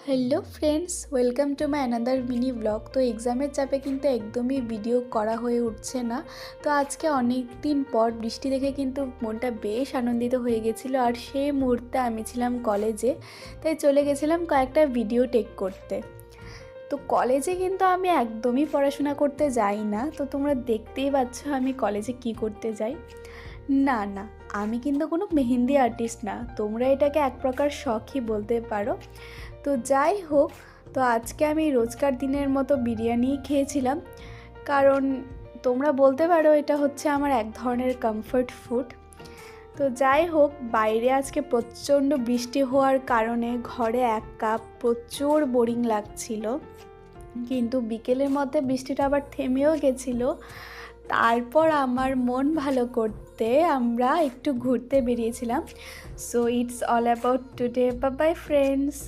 Hello friends, welcome to my another mini blog. তো এক্সামের চাপে কিন্তু একদমই ভিডিও করা হয়ে উঠছে না। তো আজকে অনেক দিন পর বৃষ্টি দেখে কিন্তু মনটা বেশ আনন্দিত হয়ে গেছিলো। আর সেই মুহূর্তে আমি ছিলাম কলেজে, তাই চলে গেছিলাম কয়েকটা ভিডিও টেক করতে। তো কলেজে কিন্তু আমি একদমই পড়াশোনা করতে যাই না। তো তোমরা দেখতেই পাচ্ছ আমি কলেজে কি করতে যাই। না না, আমি কিন্তু কোনো মেহেন্দি আর্টিস্ট না, তোমরা এটাকে এক প্রকার শখই বলতে পারো। তো যাই হোক, তো আজকে আমি রোজকার দিনের মতো বিরিয়ানিই খেয়েছিলাম, কারণ তোমরা বলতে পারো এটা হচ্ছে আমার এক ধরনের কমফর্ট ফুড। তো যাই হোক, বাইরে আজকে প্রচণ্ড বৃষ্টি হওয়ার কারণে ঘরে একা প্রচুর বোরিং লাগছিল, কিন্তু বিকেলের মধ্যে বৃষ্টিটা আবার থেমেও গেছিলো। তারপর আমার মন ভালো করতে আমরা একটু ঘুরতে বেরিয়েছিলাম। So it's all about today. Bye bye friends.